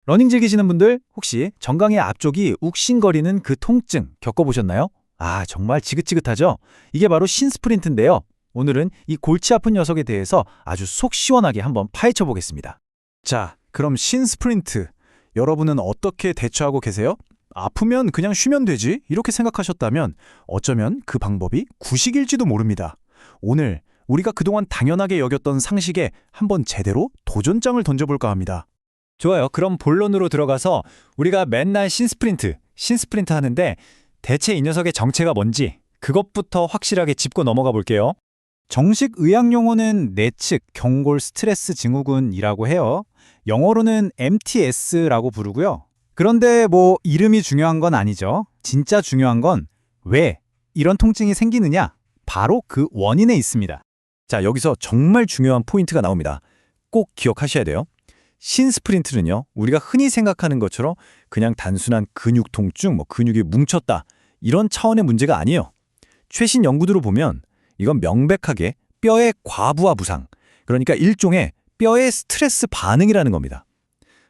러닝 즐기시는 분들 혹시 정강이 앞쪽이 욱신거리는 그 통증 겪어보셨나요? 정말 지긋지긋하죠? 이게 바로 신스프린트인데요. 오늘은 이 골치 아픈 녀석에 대해서 아주 속 시원하게 한번 파헤쳐 보겠습니다. 자, 그럼 신스프린트. 여러분은 어떻게 대처하고 계세요? 아프면 그냥 쉬면 되지? 이렇게 생각하셨다면 어쩌면 그 방법이 구식일지도 모릅니다. 오늘 우리가 그동안 당연하게 여겼던 상식에 한번 제대로 도전장을 던져볼까 합니다. 좋아요. 그럼 본론으로 들어가서 우리가 맨날 신스프린트 하는데 대체 이 녀석의 정체가 뭔지 그것부터 확실하게 짚고 넘어가 볼게요. 정식 의학 용어는 내측 경골 스트레스 증후군이라고 해요. 영어로는 MTS라고 부르고요. 그런데 이름이 중요한 건 아니죠. 진짜 중요한 건 왜 이런 통증이 생기느냐? 바로 그 원인에 있습니다. 자, 여기서 정말 중요한 포인트가 나옵니다. 꼭 기억하셔야 돼요. 신스프린트는요, 우리가 흔히 생각하는 것처럼 그냥 단순한 근육 통증, 근육이 뭉쳤다, 이런 차원의 문제가 아니에요. 최신 연구들을 보면 이건 명백하게 뼈의 과부하 부상, 그러니까 일종의 뼈의 스트레스 반응이라는 겁니다.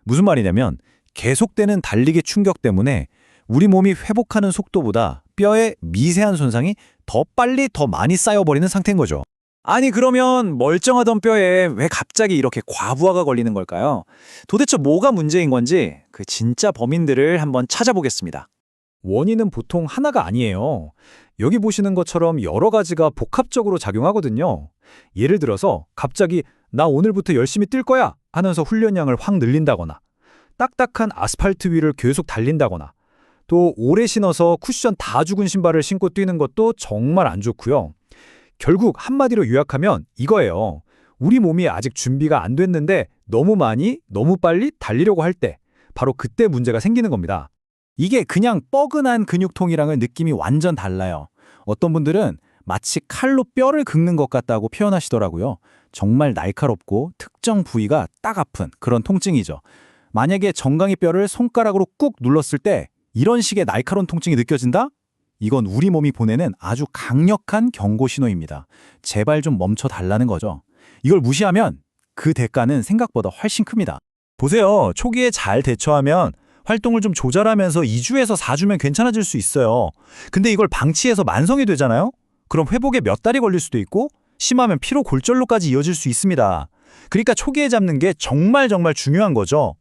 무슨 말이냐면 계속되는 달리기 충격 때문에 우리 몸이 회복하는 속도보다 뼈의 미세한 손상이 더 빨리 더 많이 쌓여버리는 상태인 거죠. 아니 그러면 멀쩡하던 뼈에 왜 갑자기 이렇게 과부하가 걸리는 걸까요? 도대체 뭐가 문제인 건지 그 진짜 범인들을 한번 찾아보겠습니다. 원인은 보통 하나가 아니에요. 여기 보시는 것처럼 여러 가지가 복합적으로 작용하거든요. 예를 들어서 갑자기 나 오늘부터 열심히 뛸 거야 하면서 훈련량을 확 늘린다거나 딱딱한 아스팔트 위를 계속 달린다거나 또 오래 신어서 쿠션 다 죽은 신발을 신고 뛰는 것도 정말 안 좋고요. 결국 한마디로 요약하면 이거예요. 우리 몸이 아직 준비가 안 됐는데 너무 많이, 너무 빨리 달리려고 할 때 바로 그때 문제가 생기는 겁니다. 이게 그냥 뻐근한 근육통이랑은 느낌이 완전 달라요. 어떤 분들은 마치 칼로 뼈를 긁는 것 같다고 표현하시더라고요. 정말 날카롭고 특정 부위가 딱 아픈 그런 통증이죠. 만약에 정강이 뼈를 손가락으로 꾹 눌렀을 때 이런 식의 날카로운 통증이 느껴진다? 이건 우리 몸이 보내는 아주 강력한 경고 신호입니다. 제발 좀 멈춰달라는 거죠. 이걸 무시하면 그 대가는 생각보다 훨씬 큽니다. 보세요. 초기에 잘 대처하면 활동을 좀 조절하면서 2주에서 4주면 괜찮아질 수 있어요. 근데 이걸 방치해서 만성이 되잖아요? 그럼 회복에 몇 달이 걸릴 수도 있고 심하면 피로 골절로까지 이어질 수 있습니다. 그러니까 초기에 잡는 게 정말 중요한 거죠.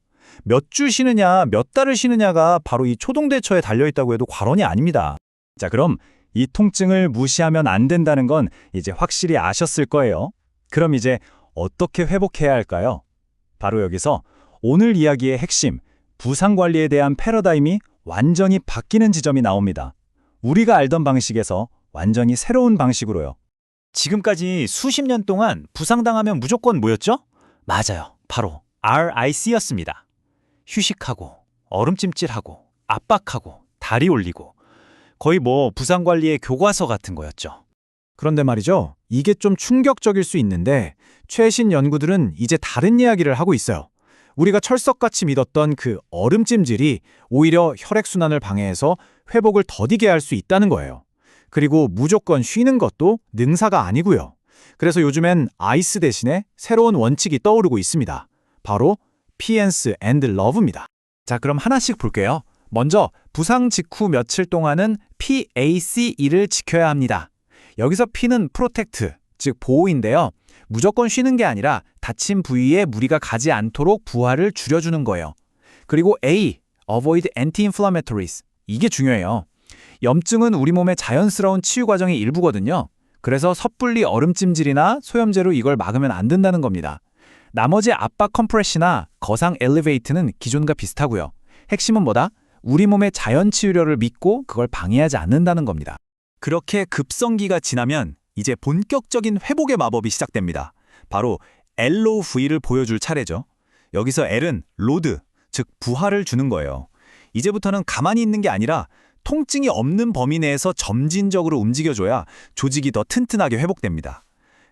몇 주 쉬느냐, 몇 달을 쉬느냐가 바로 이 초동 대처에 달려있다고 해도 과언이 아닙니다. 자, 그럼 이 통증을 무시하면 안 된다는 건 이제 확실히 아셨을 거예요. 그럼 이제 어떻게 회복해야 할까요? 바로 여기서 오늘 이야기의 핵심, 부상 관리에 대한 패러다임이 완전히 바뀌는 지점이 나옵니다. 우리가 알던 방식에서 완전히 새로운 방식으로요. 지금까지 수십 년 동안 부상당하면 무조건 뭐였죠? 맞아요. 바로 RIC였습니다. 휴식하고, 얼음찜질하고, 압박하고, 다리 올리고 거의 부상관리의 교과서 같은 거였죠. 그런데 말이죠. 이게 좀 충격적일 수 있는데 최신 연구들은 이제 다른 이야기를 하고 있어요. 우리가 철석같이 믿었던 그 얼음찜질이 오히려 혈액순환을 방해해서 회복을 더디게 할 수 있다는 거예요. 그리고 무조건 쉬는 것도 능사가 아니고요. 그래서 요즘엔 아이스 대신에 새로운 원칙이 떠오르고 있습니다. 바로 P&S and Love입니다. 자, 그럼 하나씩 볼게요. 먼저 부상 직후 며칠 동안은 PACE를 지켜야 합니다. 여기서 P는 프로텍트, 즉 보호인데요. 무조건 쉬는 게 아니라 다친 부위에 무리가 가지 않도록 부하를 줄여주는 거예요. 그리고 A, Avoid Anti-Inflammatories. 이게 중요해요. 염증은 우리 몸의 자연스러운 치유 과정의 일부거든요. 그래서 섣불리 얼음찜질이나 소염제로 이걸 막으면 안 된다는 겁니다. 나머지 압박 컴프레시나 거상 엘리베이트는 기존과 비슷하고요. 핵심은 뭐다? 우리 몸의 자연 치유력을 믿고 그걸 방해하지 않는다는 겁니다. 그렇게 급성기가 지나면 이제 본격적인 회복의 마법이 시작됩니다. 바로 LOV를 보여줄 차례죠. 여기서 L은 로드, 즉 부하를 주는 거예요. 이제부터는 가만히 있는 게 아니라 통증이 없는 범위 내에서 점진적으로 움직여줘야 조직이 더 튼튼하게 회복됩니다.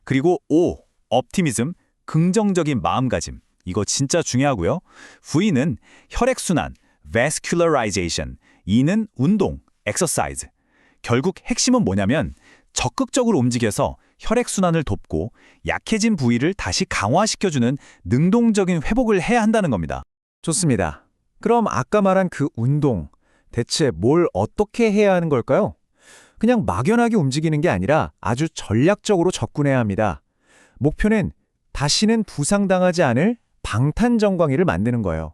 그리고 O, optimism, 긍정적인 마음가짐. 이거 진짜 중요하고요. V는 혈액순환, vascularization. E는 운동, exercise. 결국 핵심은 뭐냐면 적극적으로 움직여서 혈액순환을 돕고 약해진 부위를 다시 강화시켜주는 능동적인 회복을 해야 한다는 겁니다. 좋습니다. 그럼 아까 말한 그 운동, 대체 뭘 어떻게 해야 하는 걸까요? 그냥 막연하게 움직이는 게 아니라 아주 전략적으로 접근해야 합니다. 목표는 다시는 부상당하지 않을 방탄정광이를 만드는 거예요.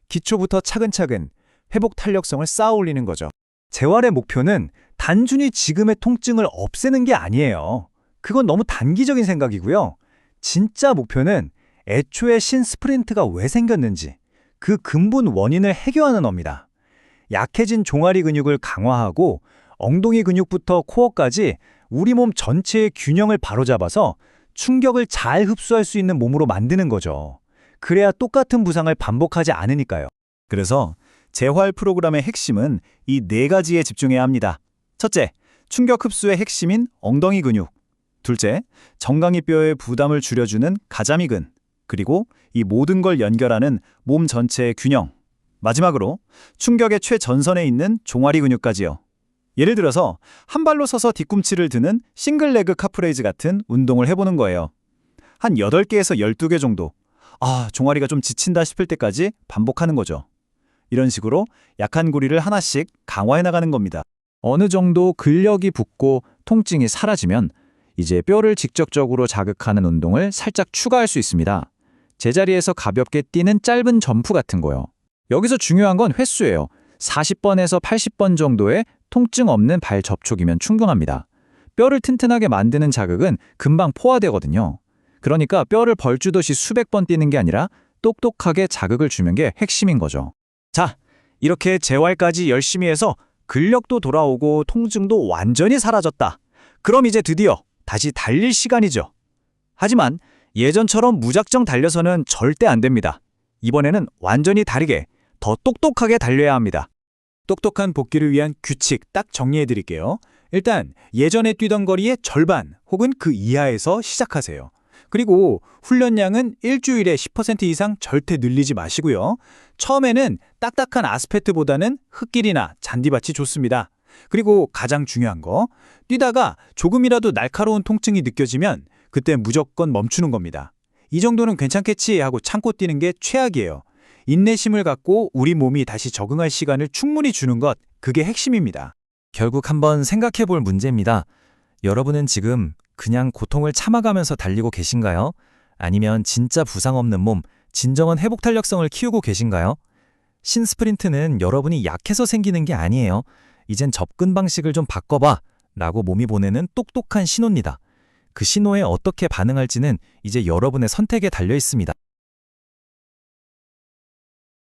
기초부터 차근차근 회복 탄력성을 쌓아 올리는 거죠. 재활의 목표는 단순히 지금의 통증을 없애는 게 아니에요. 그건 너무 단기적인 생각이고요. 진짜 목표는 애초에 신스프린트가 왜 생겼는지 그 근본 원인을 해결하는 겁니다. 약해진 종아리 근육을 강화하고 엉덩이 근육부터 코어까지 우리 몸 전체의 균형을 바로잡아서 충격을 잘 흡수할 수 있는 몸으로 만드는 거죠. 그래야 똑같은 부상을 반복하지 않으니까요. 그래서 재활 프로그램의 핵심은 이 네 가지에 집중해야 합니다. 첫째, 충격 흡수의 핵심인 엉덩이 근육. 둘째, 정강이 뼈의 부담을 줄여주는 가자미근. 그리고 이 모든 걸 연결하는 몸 전체의 균형. 마지막으로 충격의 최전선에 있는 종아리 근육까지요. 예를 들어서 한 발로 서서 뒤꿈치를 드는 싱글레그 카프레이즈 같은 운동을 해보는 거예요. 한 8개에서 12개 정도. 종아리가 좀 지친다 싶을 때까지 반복하는 거죠. 이런 식으로 약한 고리를 하나씩 강화해 나가는 겁니다. 어느 정도 근력이 붙고 통증이 사라지면 이제 뼈를 직접적으로 자극하는 운동을 살짝 추가할 수 있습니다. 제자리에서 가볍게 뛰는 짧은 점프 같은 거요. 여기서 중요한 건 횟수예요. 40번에서 80번 정도의 통증 없는 발 접촉이면 충분합니다. 뼈를 튼튼하게 만드는 자극은 금방 포화되거든요. 그러니까 뼈를 벌주듯이 수백 번 뛰는 게 아니라 똑똑하게 자극을 주는 게 핵심인 거죠. 자, 이렇게 재활까지 열심히 해서 근력도 돌아오고 통증도 완전히 사라졌다. 그럼 이제 드디어 다시 달릴 시간이죠. 하지만 예전처럼 무작정 달려서는 절대 안 됩니다. 이번에는 완전히 다르게 더 똑똑하게 달려야 합니다. 똑똑한 복귀를 위한 규칙 딱 정리해 드릴게요. 일단 예전에 뛰던 거리의 절반 혹은 그 이하에서 시작하세요. 그리고 훈련량은 일주일에 10% 이상 절대 늘리지 마시고요. 처음에는 딱딱한 아스팔트보다는 흙길이나 잔디밭이 좋습니다. 그리고 가장 중요한 거, 뛰다가 조금이라도 날카로운 통증이 느껴지면 그때 무조건 멈추는 겁니다. 이 정도는 괜찮겠지 하고 참고 뛰는 게 최악이에요. 인내심을 갖고 우리 몸이 다시 적응할 시간을 충분히 주는 것, 그게 핵심입니다. 결국 한번 생각해 볼 문제입니다. 여러분은 지금 그냥 고통을 참아가면서 달리고 계신가요? 아니면 진짜 부상 없는 몸, 진정한 회복 탄력성을 키우고 계신가요? 신스프린트는 여러분이 약해서 생기는 게 아니에요. 이젠 접근 방식을 좀 바꿔봐 라고 몸이 보내는 똑똑한 신호입니다. 그 신호에 어떻게 반응할지는 이제 여러분의 선택에 달려 있습니다.